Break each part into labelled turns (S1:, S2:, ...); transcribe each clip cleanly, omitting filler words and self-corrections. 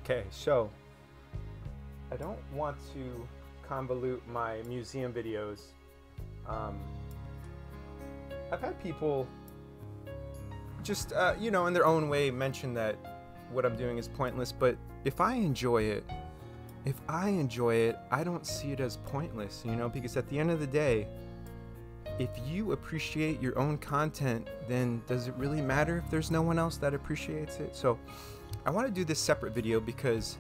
S1: Okay, so I don't want to convolute my museum videos. Um, I've had people just, in their own way mention that what I'm doing is pointless, but if I enjoy it, I don't see it as pointless, because at the end of the day, if you appreciate your own content, then does it really matter if there's no one else that appreciates it? So I want to do this separate video because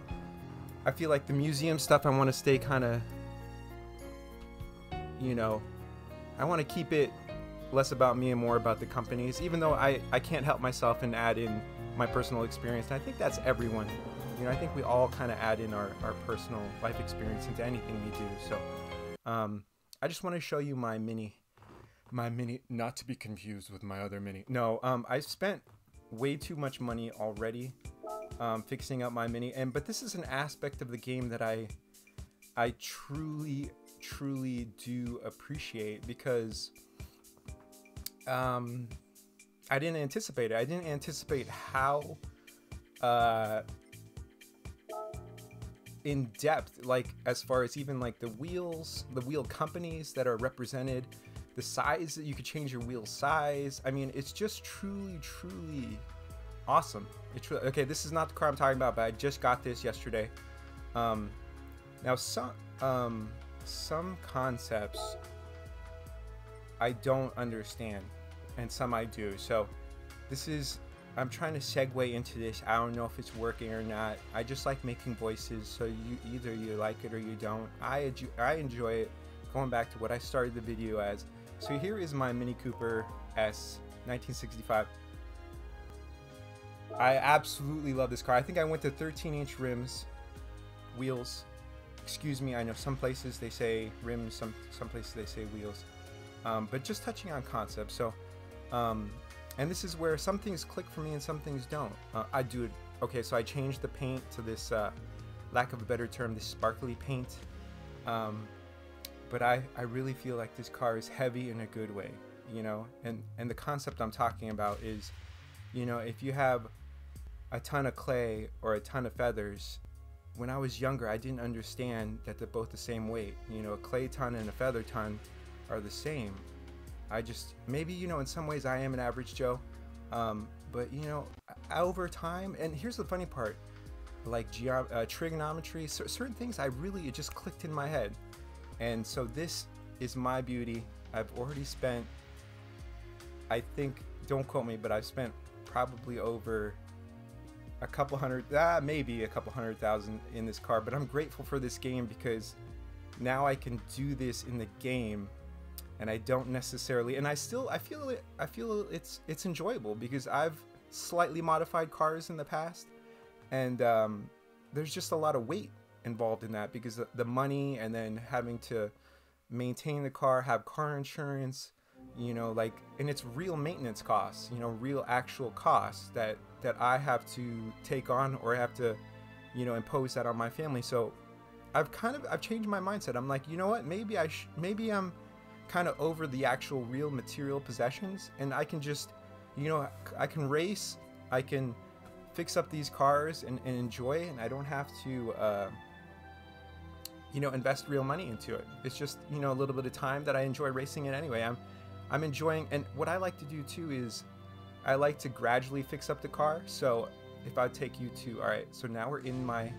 S1: I feel like the museum stuff, I want to stay kind of, I want to keep it less about me and more about the companies, even though I can't help myself and add in my personal experience. And I think that's everyone. I think we all kind of add in our personal life experience into anything we do. So I just want to show you my mini, not to be confused with my other mini. No, I spent way too much money already fixing up my mini, but this is an aspect of the game that I truly do appreciate, because I didn't anticipate it. I didn't anticipate how in depth, like as far as even like the wheel companies that are represented, the size that you could change your wheel size. I mean, it's just truly awesome. Okay, this is not the car I'm talking about, but I just got this yesterday. Now some concepts I don't understand, and some I do. So I'm trying to segue into this. I don't know if it's working or not. I just like making voices, so either you like it or you don't. I enjoy it. Going back to what I started the video as. So here is my Mini Cooper S 1965. I absolutely love this car. I think I went to 13-inch wheels. Excuse me, I know some places they say rims, some places they say wheels. But just touching on concepts. So, and this is where some things click for me and some things don't. I do it. Okay, so I changed the paint to this, lack of a better term, this sparkly paint. But I really feel like this car is heavy in a good way, and the concept I'm talking about is, if you have a ton of clay or a ton of feathers, when I was younger, I didn't understand that they're both the same weight. A clay ton and a feather ton are the same. Maybe, in some ways I am an average Joe, but over time, and here's the funny part, like trigonometry, certain things it just clicked in my head. And so this is my beauty. I've already spent, I think, don't quote me, but I've spent probably over a couple hundred, maybe a couple $100,000 in this car. But I'm grateful for this game, because now I can do this in the game, and I don't necessarily, and I feel it's enjoyable, because I've slightly modified cars in the past, and there's just a lot of weight involved in that, because the money, and then having to maintain the car, have car insurance, and it's real maintenance costs, real actual costs that I have to take on, or I have to, impose that on my family. So I've changed my mindset. I'm like, you know what, maybe I'm kind of over the actual real material possessions, and I can just, I can race, I can fix up these cars and enjoy it, and I don't have to invest real money into it. It's just, a little bit of time that I enjoy racing it anyway. I'm enjoying, and what I like to do too is I like to gradually fix up the car. So if I take you to, all right, so now we're in my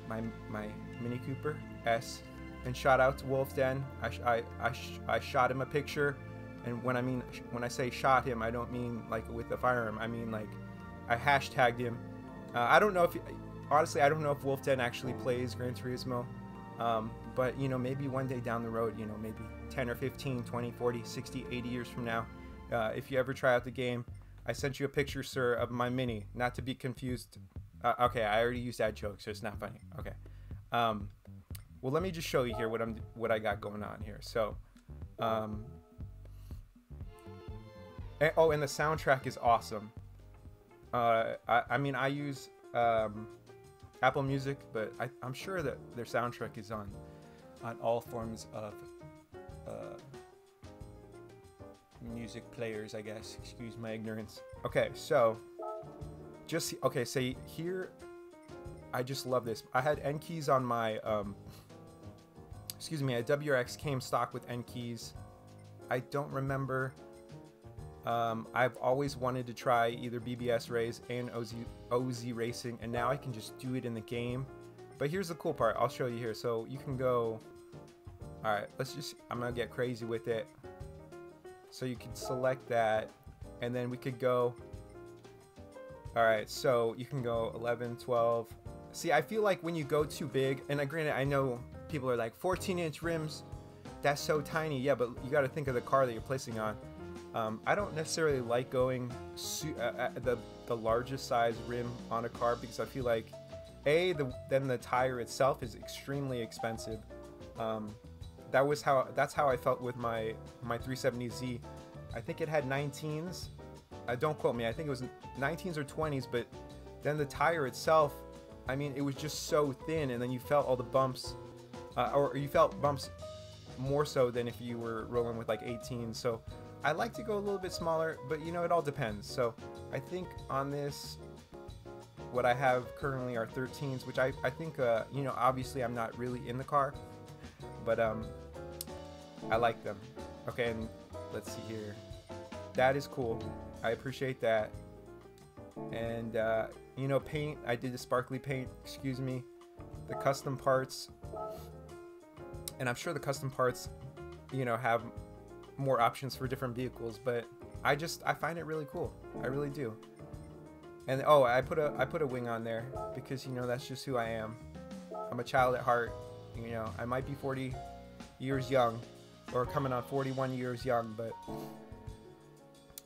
S1: Mini Cooper S, and shout out to Wolf Den. I shot him a picture, and when I say shot him, I don't mean like with the firearm. I mean like I hashtagged him. I don't know if, honestly, I don't know if Wolf Den actually plays Gran Turismo. But maybe one day down the road, maybe 10 or 15, 20, 40, 60, 80 years from now, if you ever try out the game, I sent you a picture, sir, of my Mini, not to be confused. Okay, I already used that joke, so it's not funny. Okay. Well, let me just show you here what I got going on here. So, and the soundtrack is awesome. I use, Apple Music, but I'm sure that their soundtrack is on all forms of music players, I guess. Excuse my ignorance. Okay, so say here I just love this. I had N keys on my, excuse me, a WRX came stock with N keys. I don't remember. I've always wanted to try either BBS Race and OZ Racing, and now I can just do it in the game. But here's the cool part. I'll show you here. So you can go, all right, I'm gonna get crazy with it. So you can select that, and then we could go, all right, so you can go 11, 12. See, I feel like when you go too big, and granted, I know people are like 14-inch rims, that's so tiny. Yeah, but you got to think of the car that you're placing on. I don't necessarily like going the largest size rim on a car, because I feel like then the tire itself is extremely expensive. That's how I felt with my 370Z. I think it had 19s. Don't quote me. I think it was 19s or 20s, but then the tire itself, I mean, it was just so thin, and then you felt all the bumps, or you felt bumps more so than if you were rolling with like 18. So I like to go a little bit smaller, but you know, it all depends. So I think on this, what I have currently are 13s, which I think, you know, obviously I'm not really in the car, but I like them. Okay, and let's see here. That is cool. I appreciate that. And you know, paint, I did the sparkly paint, excuse me, the custom parts, and I'm sure the custom parts, you know, have more options for different vehicles, but I find it really cool. I really do. And oh, I put a wing on there because, you know, that's just who I am. I'm a child at heart. You know, I might be 40 years young, or coming on 41 years young, but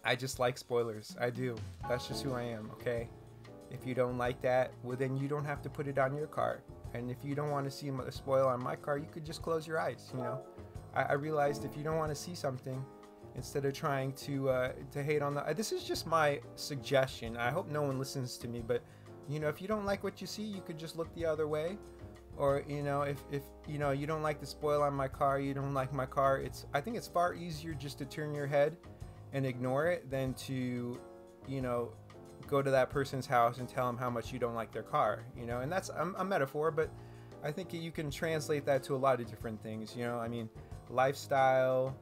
S1: I just like spoilers. I do. That's just who I am, okay? If you don't like that, well, then you don't have to put it on your car. And if you don't want to see a spoiler on my car, you could just close your eyes, you know? I realized if you don't want to see something, instead of trying to hate on this is just my suggestion. I hope no one listens to me, but, you know, if you don't like what you see, you could just look the other way. Or, you know, if you know, you don't like the spoil on my car, you don't like my car, I think it's far easier just to turn your head and ignore it than to, you know, go to that person's house and tell them how much you don't like their car, you know. And that's a metaphor, but I think you can translate that to a lot of different things, you know. I mean, lifestyle,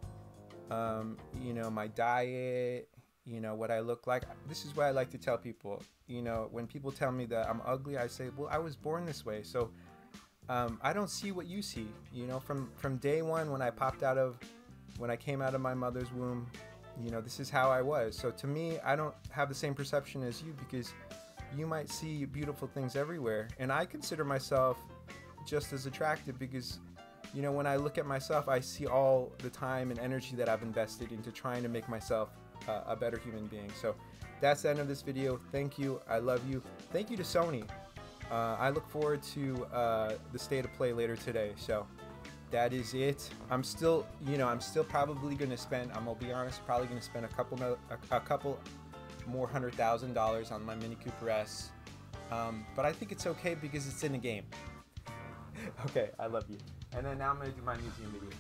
S1: you know, my diet, you know, what I look like. This is what I like to tell people, you know, when people tell me that I'm ugly, I say, well, I was born this way. So I don't see what you see, you know, from day one when I came out of my mother's womb. You know, this is how I was. So to me, I don't have the same perception as you, because you might see beautiful things everywhere. And I consider myself just as attractive because, you know, when I look at myself, I see all the time and energy that I've invested into trying to make myself a better human being. So that's the end of this video. Thank you. I love you. Thank you to Sony. I look forward to the state of play later today. So that is it. I'm still probably going to spend, I'm going to be honest, probably going to spend a couple more $100,000 on my Mini Cooper S. But I think it's okay because it's in the game. Okay, I love you. And then now I'm going to do my museum video.